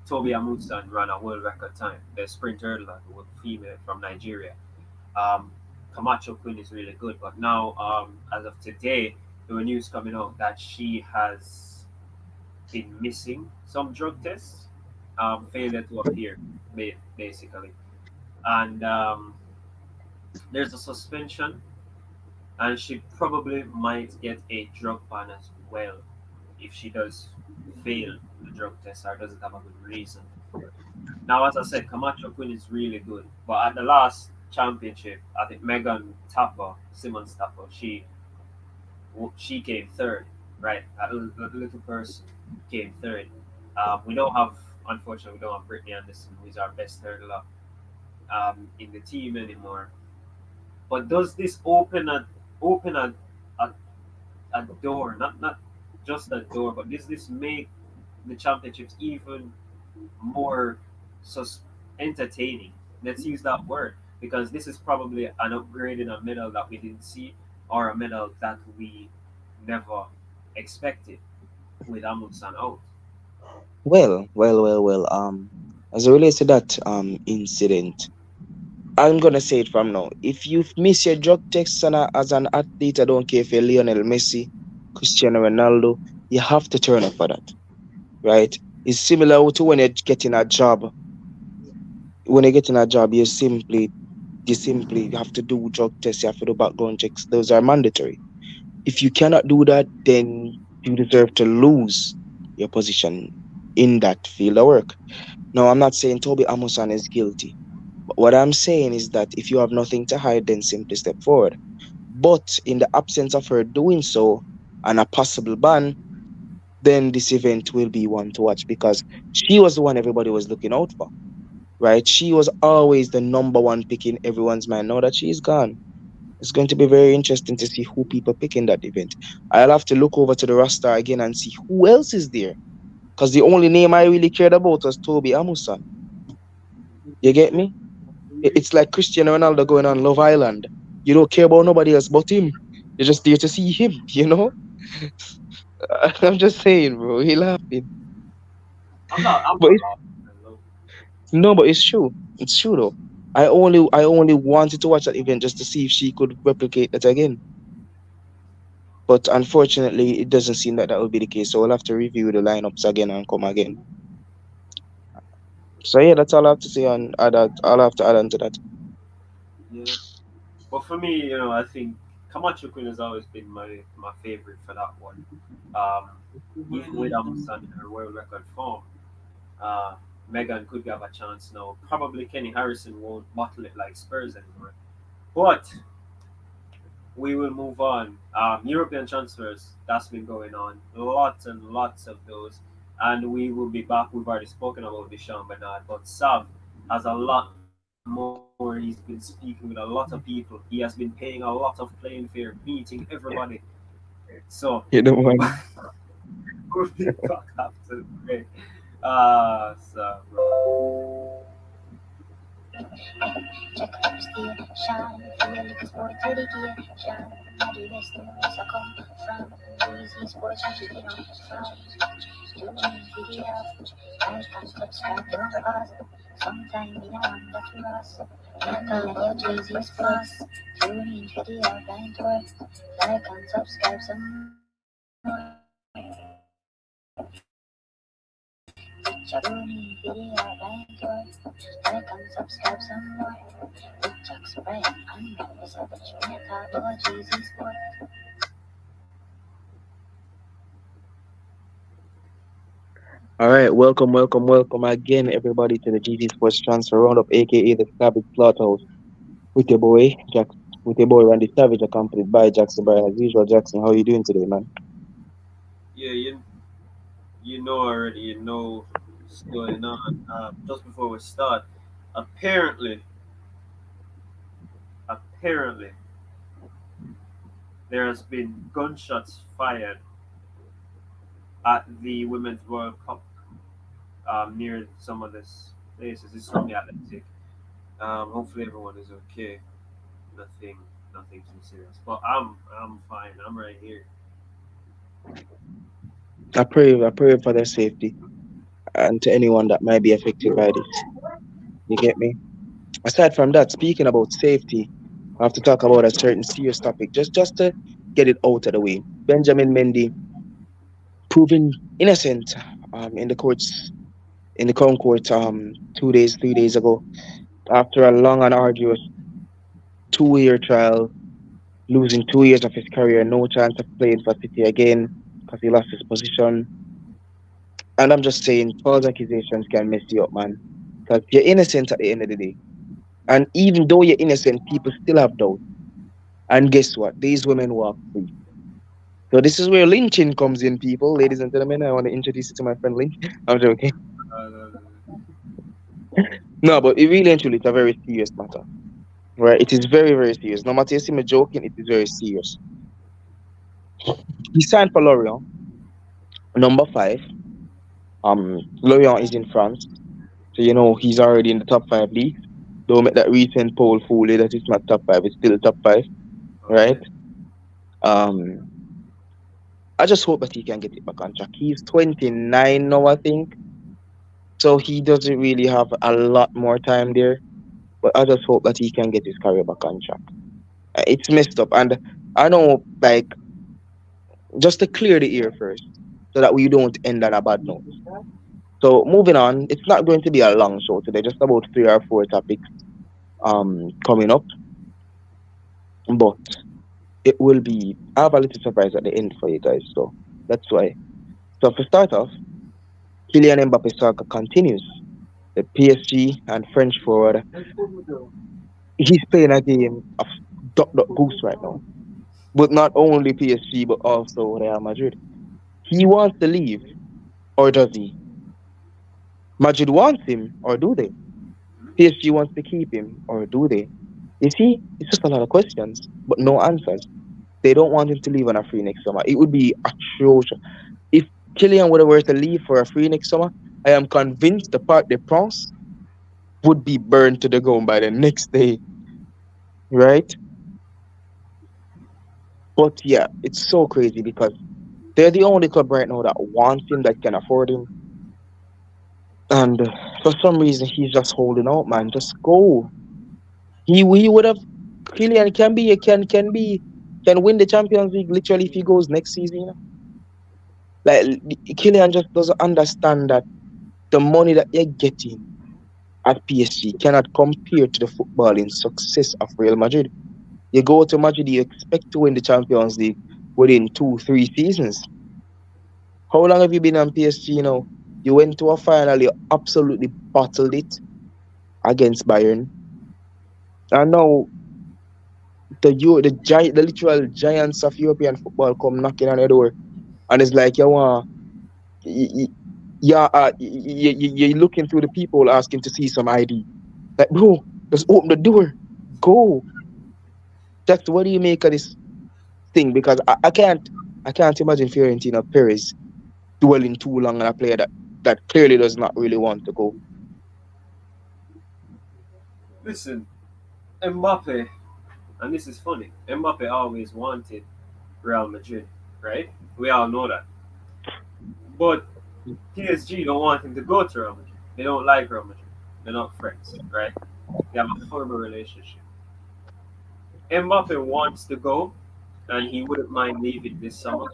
Toby Amusan ran a world record time. The sprint hurdler, who was female from Nigeria. Um, Camacho Quinn is really good, but now, as of today, there were news coming out that she has been missing some drug tests, failure to appear, basically. And there's a suspension, and she probably might get a drug ban as well if she does fail the drug test or doesn't have a good reason for it. Now, as I said, Camacho Quinn is really good, but at the last championship, I think Megan Tapper, Simmons Tapper, she came third, right? That little person came third. We don't have, unfortunately, we don't have Brittany Anderson, who is our best hurdler, in the team anymore. But does this open a, a door? Not just a door, but does this make the championships even more sus- entertaining? Let's use that word because this is probably an upgrade in a medal that we didn't see or a medal that we never expected with Amundsen out. Well. As it relates to that incident, I'm gonna say it from now. If you miss your drug test as an athlete, I don't care if you're Lionel Messi, Cristiano Ronaldo, you have to turn up for that, right? It's similar to when you're getting a job. When you're getting a job, you simply have to do drug tests, you have to do background checks. Those are mandatory. If you cannot do that, then you deserve to lose your position in that field of work. Now, I'm not saying Toby Amusan is guilty. But what I'm saying is that if you have nothing to hide, then simply step forward. But in the absence of her doing so and a possible ban, then this event will be one to watch because she was the one everybody was looking out for, right? She was always the number one pick in everyone's mind. Now that she's gone, it's going to be very interesting to see who people pick in that event. I'll have to look over to the roster again and see who else is there. Because the only name I really cared about was Toby Amusan. You get me? It's like Cristiano Ronaldo going on Love Island. You don't care about nobody else but him. You're just there to see him, you know? I'm just saying, bro. He laughing. I'm But not it's laughing. Hello. no, but it's true. It's true though. I only wanted to watch that event just to see if she could replicate that again. But unfortunately, it doesn't seem that that will be the case. So we'll have to review the lineups again and come again. So yeah, that's all I have to say on that. I'll have to add on to that. Yeah. But for me, I think Camacho Queen has always been my favorite for that one. Um, Even with Amusan in her world record form, uh, Megan could have a chance now. Probably Kenny Harrison won't bottle it like Spurs anymore. But we will move on. European transfers, that's been going on. Lots and lots of those. And we will be back. We've already spoken about Deshaun Bernard, but Sav has a lot more. He's been speaking with a lot of people. He has been paying a lot of playing fare, meeting everybody. So we'll, You know, man. we'll be back after the break. So, Check up still shine, feel like a sport to the gear shine. I do this thing as I come from easy sports I should get on from. Doing video, I can subscribe to us. Sometimes we don't wonder to us. Look about Jesus Plus. Tuning video, blind tour. Like and subscribe some more. Tuning video, blind tour. Like and subscribe some more. With Jack Spray and Matt the Savage. We talk about Jesus Sports. All right, welcome again, everybody, to the GT Sports Transfer Roundup, aka the Savage Slaughterhouse, with your boy Jack, with your boy Randy Savage, accompanied by Jackson Barry. As usual, Jackson, how you doing today, man? yeah, you know already. You know what's going on. Just before we start, apparently, apparently, there has been gunshots fired at the Women's World Cup near some of this places. It's from the Atlantic. Hopefully everyone is okay. Nothing, nothing too serious. But I'm fine. I'm right here. I pray for their safety and to anyone that might be affected by this. You get me? Aside from that, speaking about safety, I have to talk about a certain serious topic, just to get it out of the way. Benjamin Mendy proven innocent in the courts in the Crown Court 2 days, 3 days ago, after a long and arduous 2 year trial, losing 2 years of his career, no chance of playing for City again because he lost his position. And I'm just saying, false accusations can mess you up, man, because you're innocent at the end of the day. And even though you're innocent, people still have doubt. And guess what? These women walk free. So this is where lynching comes in, people. Ladies and gentlemen, I want to introduce you to my friend Lynch. I'm joking. Uh, No, but it really and truly, it's a very serious matter. Right? It is very, very serious. No matter you see me joking, it is very serious. He signed for Lorient, number 5. Lorient is in France, so you know he's already in the top 5 leagues. Don't make that recent poll fool you that it's not top 5, it's still top 5, right? okay. Um, I just hope that he can get it back on track. He's 29 now, I think, so he doesn't really have a lot more time there. But I just hope that he can get his career back on track. It's messed up, and I know, like, just to clear the air first, so that we don't end on a bad note. So moving on, it's not going to be a long show today, just about 3 or 4 topics coming up, but it will be. I have a little surprise at the end for you guys, so that's why. So for start off, Kylian Mbappe saga continues. The PSG and French forward, he's playing a game of duck goose right now. But not only PSG, but also Real Madrid. He wants to leave, or does he? Madrid wants him, or do they? PSG wants to keep him, or do they? You see, it's just a lot of questions, but no answers. They don't want him to leave on a free next summer. It would be atrocious. If Kylian would have were to leave for a free next summer, I am convinced the Parc des Princes would be burned to the ground by the next day, right? But yeah, it's so crazy because they're the only club right now that wants him, that can afford him. And for some reason, he's just holding out, man. Just go. He would have. Kylian can win the Champions League literally if he goes next season. You know? Like Kylian just doesn't understand that the money that you're getting at PSG cannot compare to the footballing success of Real Madrid. You go to Madrid, you expect to win the Champions League within 2, 3 seasons. How long have you been on PSG now? You went to a final, you absolutely bottled it against Bayern. And now the literal giants of European football come knocking on your door, and it's like you want, y- yeah, you're looking through the people asking to see some ID. Like, bro, just open the door, go. That's what do you make of this thing? Because I can't imagine Fiorentina Perez dwelling too long on a player that clearly does not really want to go. Listen, Mbappe, and this is funny. Mbappe always wanted Real Madrid, right? We all know that. But PSG don't want him to go to Real Madrid. They don't like Real Madrid. They're not friends, right? They have a formal relationship. Mbappe wants to go, and he wouldn't mind leaving this summer.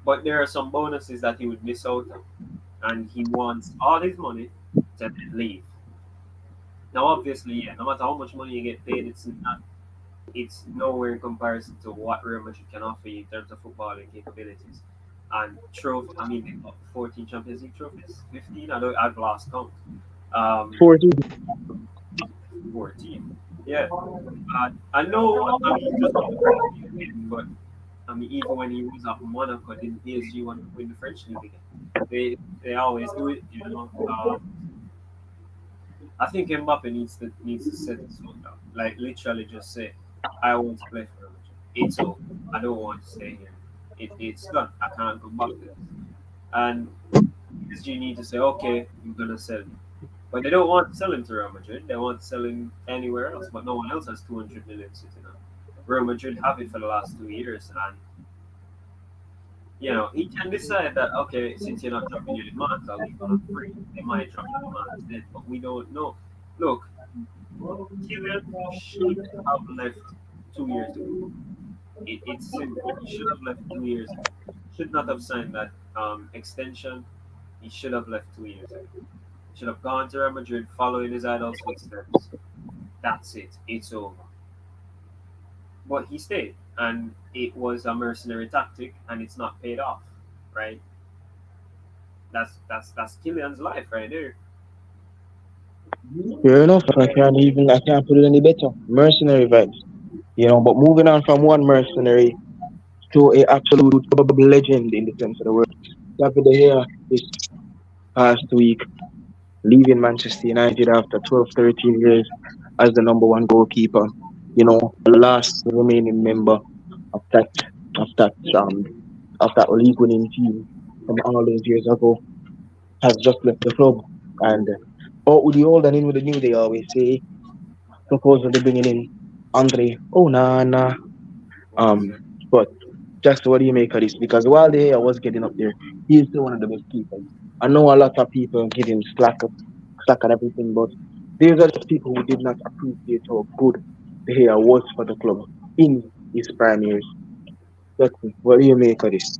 But there are some bonuses that he would miss out on, and he wants all his money to leave. Now, obviously, yeah, no matter how much money you get paid, it's nowhere in comparison to what Real Madrid can offer you in terms of footballing capabilities. And trophy, I mean, they got 14 Champions League trophies, 15. I've lost count. Um, 40. 14. Yeah. I know. I mean, just not the French league again, but I mean, even when he was at Monaco, didn't PSG want to win the French league again? They always do it, you know. I think Mbappe needs to set his foot down. Like literally just say, I want to play for Real Madrid. It's over. I don't want to stay here. It's done. I can't go back to this. And PSG need to say, okay, we're gonna sell him. But they don't want to sell him to Real Madrid. They want to sell him anywhere else. But no one else has 200 million sitting on. Real Madrid have it for the last 2 years, and he can decide that okay, since you're not dropping your demands, I'll leave on a free. They might drop the demands then, but we don't know. Look, Kylian should have left 2 years ago. It's simple. He should have left 2 years ago. Should not have signed that extension. He should have left 2 years ago. He should have gone to Real Madrid, following his idol's footsteps. That's it. It's over. But he stayed, and it was a mercenary tactic, and it's not paid off, right? That's Killian's life right there. Fair enough. I can't put it any better. Mercenary vibes. But moving on from one mercenary to a absolute legend in the sense of the word. David De Gea this past week leaving Manchester United after 12, 13 years as the number one goalkeeper. The last remaining member of that um of that league winning team from all those years ago has just left the club. And out with the old and in with the new, they always say. Supposedly bringing in Andre Onana. What's Um, it? but just what do you make of this? Because while De Gea was getting up there, he is still one of the best keepers. I know a lot of people give him slack and everything, but these are just people who did not appreciate how good De Gea was for the club in his prime years. But what do you make of this?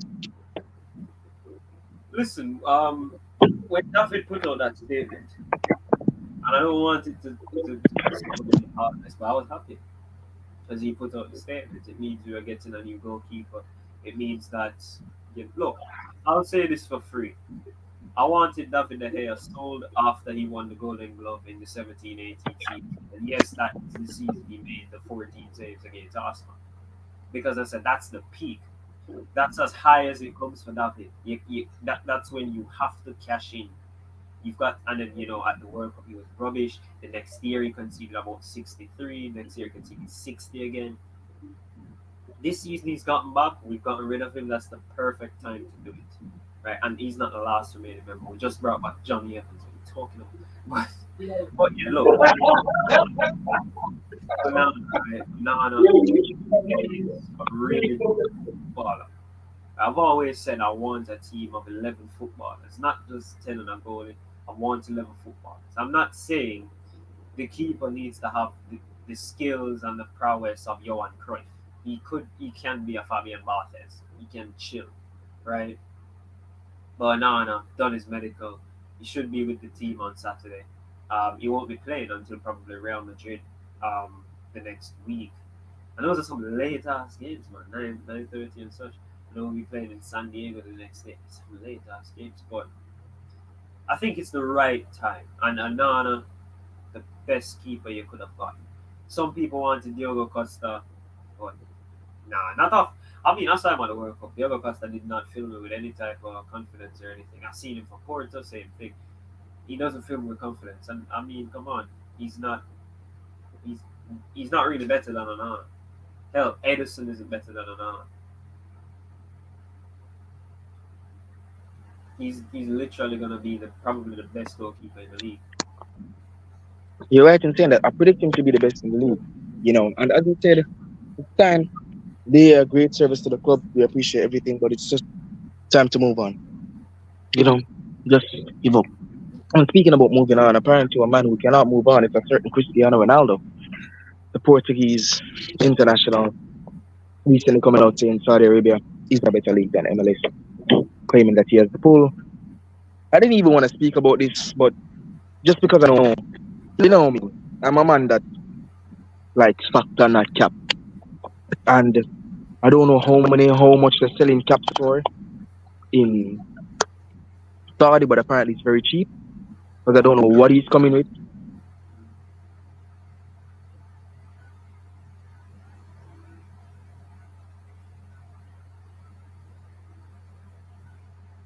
Listen, when David put out that statement, and I don't want it to sound really heartless, but I was happy because he put out the statement. It means we are getting a new goalkeeper. It means that, look, I'll say this for free. I wanted David De Gea sold after he won the Golden Glove in the 17-18 season. And yes, that is the season he made the 14 saves against Arsenal. Because I said that's the peak. That's as high as it comes for David. That's when you have to cash in. You've got, and then, at the World Cup, he was rubbish. The next year, he conceded about 63. Next year, he conceded 60 again. This season, he's gotten back. We've gotten rid of him. That's the perfect time to do it. Right? And he's not the last remaining member. We just brought back Johnny Evans. What are you talking about? But look, Banana is a really good footballer. I've always said I want a team of 11 footballers, not just 10 and a goalie. I want 11 footballers. I'm not saying the keeper needs to have the skills and the prowess of Johan Cruyff. He can be a Fabian Barthez. He can chill, right? But no, done his medical. He should be with the team on Saturday. He won't be playing until probably Real Madrid the next week. And those are some late ass games, man. 9:30 and such. I know we'll be playing in San Diego the next day. Some late ass games. But I think it's the right time. And Anana, the best keeper you could have gotten. Some people wanted Diogo Costa, but nah, not off. I mean, last time at the World Cup, Diogo Costa did not fill me with any type of confidence or anything. I've seen him for Porto, same thing. He doesn't fill me with confidence. And I mean, come on, he's not he's he's not really better than Anana. Hell, Edison isn't better than Anana. He's literally gonna be the probably the best goalkeeper in the league. You're right in saying that. I predict him to be the best in the league. And as you said, it's time. They are great service to the club. We appreciate everything, but it's just time to move on. You know, just give up. And speaking about moving on, apparently a man who cannot move on is a certain Cristiano Ronaldo, the Portuguese international, recently coming out saying Saudi Arabia is a better league than MLS, claiming that he has the pull. I didn't even want to speak about this, but just because I know, you know me, I'm a man that likes fact and not cap. And I don't know how much they're selling caps for in Saudi, but apparently it's very cheap because I don't know what he's coming with.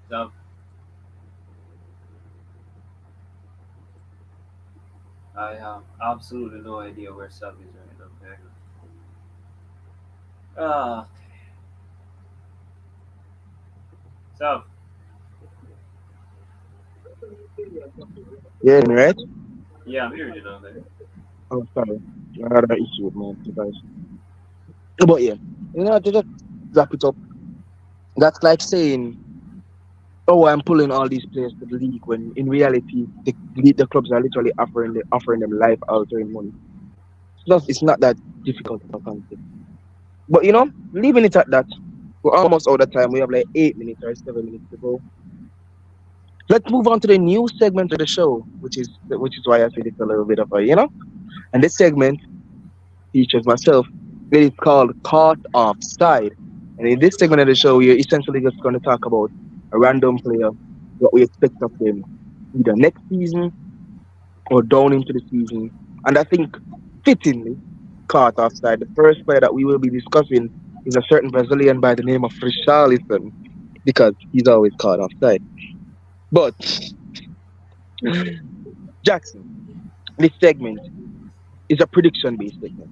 So I have absolutely no idea where Sub is right now, man. Ah, so Yeah, right? yeah, I'm hearing you now, man. Oh, sorry. I had an issue with my device. But yeah, to just wrap it up, that's like saying, oh, I'm pulling all these players to the league when in reality, the clubs are literally offering them life altering money. It's not that difficult of a concept. But leaving it at that, we're almost out of time. We have like 8 minutes or 7 minutes to go. Let's move on to the new segment of the show, which is why I said it's a little bit of and this segment features myself. It is called Caught Offside. And in this segment of the show, we're essentially just going to talk about a random player, what we expect of them, either next season or down into the season. And I think, fittingly, caught offside. The first player that we will be discussing is a certain Brazilian by the name of Richarlison, because he's always caught offside. But, Jackson, this segment is a prediction based segment.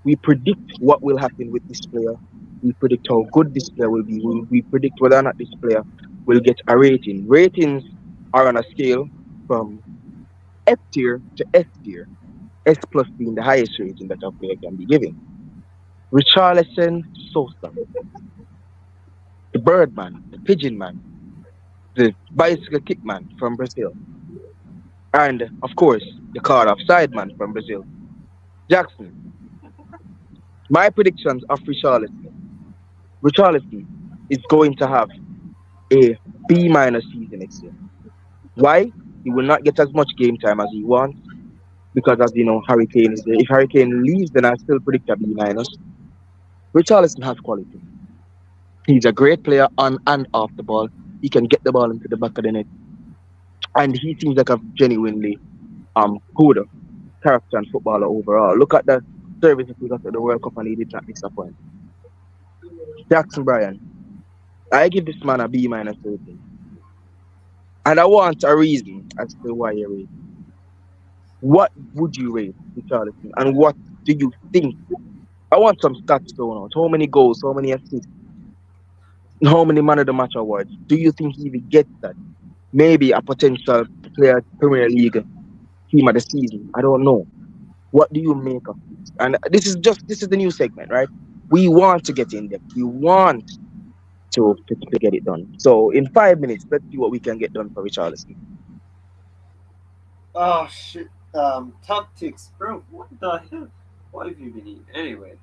We predict what will happen with this player. We predict how good this player will be. We predict whether or not this player will get a rating. Ratings are on a scale from F tier to S tier. S plus being the highest rating that a player can be given. Richarlison Sosa, the Birdman, the Pigeon Man, the Bicycle Kickman from Brazil, and of course the Card Offside Man from Brazil. Jackson, my predictions of Richarlison. Richarlison is going to have a B minus season next year. Why? He will not get as much game time as he wants because, as you know, Harry Kane is there. If Harry Kane leaves, then I still predict a B minus. Richarlison has quality. He's a great player on and off the ball. He can get the ball into the back of the net, and he seems like a genuinely good character and footballer overall. Look at the services he got at the World Cup, and he did not disappoint. Jackson Bryan, I give this man a B minus rating. And I want a reason as to why you rate. What would you rate Richarlison? And what do you think? I want some stats thrown out. How many goals? How many assists? How many man of the match awards? Do you think he even gets that? Maybe a potential player Premier League team of the season. I don't know. What do you make of this? And this is the new segment, right? We want to get in depth. We want to get it done. So in 5 minutes, let's see what we can get done for Richarlison. Oh shit. Tactics, bro. What the hell? What have you been eating? Anyway,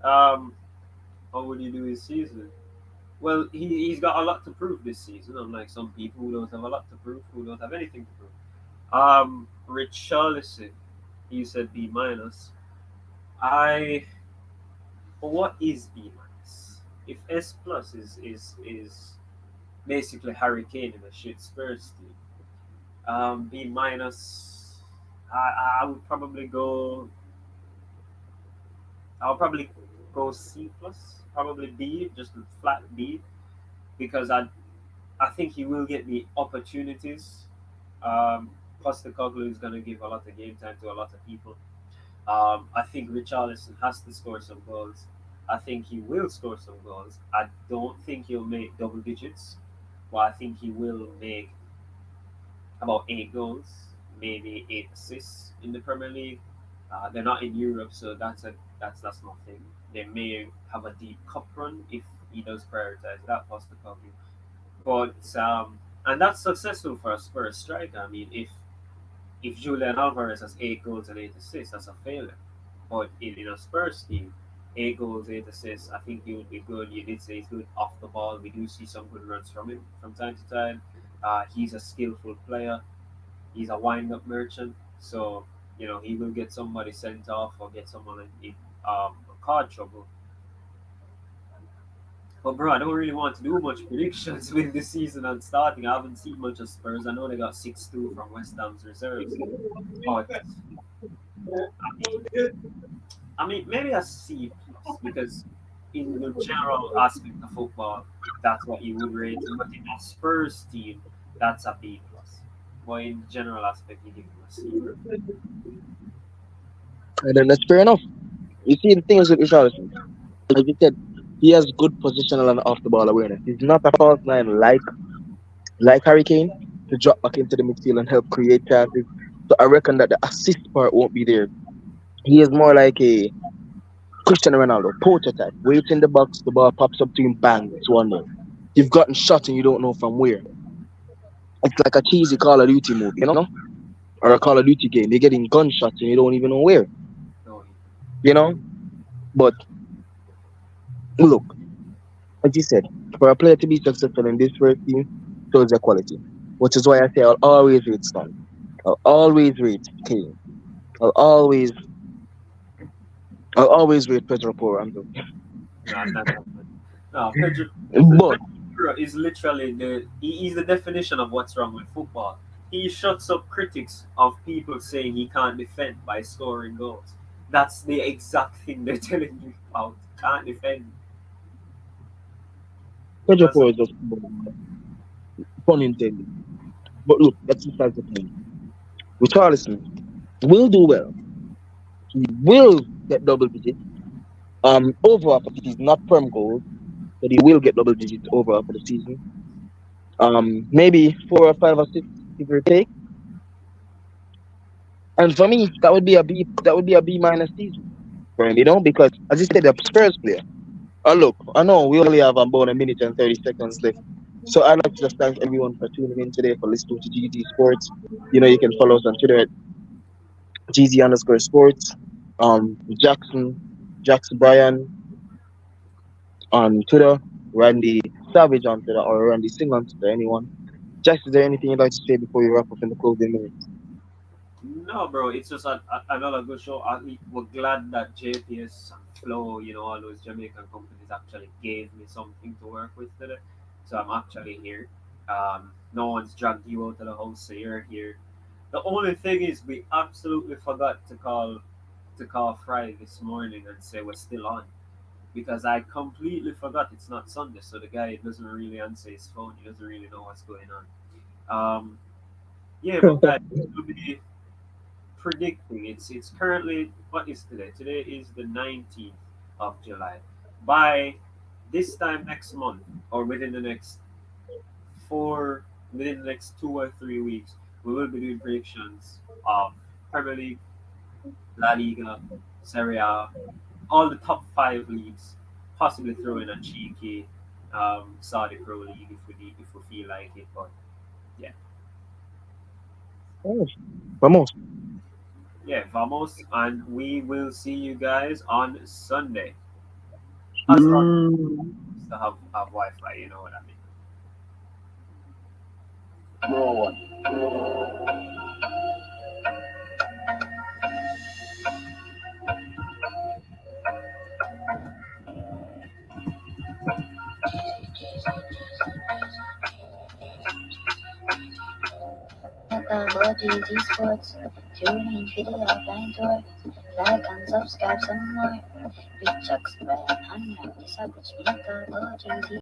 um, how would you do his season? Well, he's got a lot to prove this season, unlike some people who don't have a lot to prove, who don't have anything to prove. Richarlison, you said B minus. I what is B minus? If S plus is basically Harry Kane in a shit Spurs team, B minus. I would probably go. I'll probably go C plus, probably B, just a flat B, because I think he will get the opportunities. Postecoglou is going to give a lot of game time to a lot of people. I think Richarlison has to score some goals. I think he will score some goals. I don't think he'll make double digits, but I think he will make about 8 goals, maybe 8 assists in the Premier League. They're not in Europe, so that's nothing. They may have a deep cup run if he does prioritize that Postecoglou. But and that's successful for a Spurs striker. I mean, if Julian Alvarez has 8 goals and 8 assists, that's a failure. But in a Spurs team, 8 goals, 8 assists, I think he would be good. You did say he's good off the ball. We do see some good runs from him from time to time. He's a skillful player. He's a wind-up merchant. So he will get somebody sent off or get someone in card trouble. But bro, I don't really want to do much predictions with this season and starting. I haven't seen much of Spurs. I know they got 6-2 from West Ham's reserves. But I mean, maybe a C plus because in the general aspect of football, that's what you would rate him. But in a Spurs team, that's a B plus. But in the general aspect, you give him a C. And then that's fair enough. You see the thing is with Richarlison, like you said, he has good positional and off the ball awareness. He's not a false nine like Harry Kane to drop back into the midfield and help create chances. So I reckon that the assist part won't be there. He is more like a Cristiano Ronaldo, poacher type. Waits in the box, the ball pops up to him, bang, it's 1-0. You've gotten shot and you don't know from where. It's like a cheesy Call of Duty movie, or a Oh, Call of Duty game. You're getting gunshots and you don't even know where, no. you know? But look, as you said, for a player to be successful in this first team shows their quality. Which is why I say I'll always rate Son. I'll always rate Kane. I'll always I'll always rate Pedro Porro. No, no, Pedro, But Pedro is literally he's the definition of what's wrong with football. He shuts up critics of people saying he can't defend by scoring goals. That's the exact thing they're telling you about. Can't defend. Pedro That's Porro is just pun intended. But look, that's besides the point. Richarlison will do well. He will get double digits. Overall, but it is not perm goals, but he will get double digits overall for the season. Maybe 4 or 5 assists, give or take. And for me, that would be a B. That would be a B minus season for him, because as you said, the Spurs player. Oh look, I know we only have about a minute and 30 seconds left. So I'd like to just thank everyone for tuning in today for listening to GG Sports. You can follow us on Twitter at GZ_sports. Jackson Bryan on Twitter, Randy Savage on Twitter, or Randy Singh on Twitter, anyone. Jack, is there anything you'd like to say before we wrap up in the closing minutes? no, bro. It's just another good show. We're glad that JPS and Flow, all those Jamaican companies actually gave me something to work with today. So I'm actually here. No one's dragged you out of the house, so you're here. The only thing is, we absolutely forgot to call Friday this morning and say we're still on because I completely forgot it's not Sunday. So the guy doesn't really answer his phone. He doesn't really know what's going on. Yeah, but guys, we'll be predicting. It's currently what is today? Today is the 19th of July. By this time next month, or within the next 2 or 3 weeks, we will be doing predictions of Premier League, La Liga, Serie A, all the top five leagues, possibly throw in a cheeky Saudi Pro League if we feel like it. But yeah, Oh, vamos. yeah, vamos, and we will see you guys on Sunday. As long Mm. as to have Wi-Fi, you know what I mean. Methodologies, esports, tuning, video, blind tour, like and subscribe some more. Big Chucks, Brian, Unlock, the Savage Methodologies,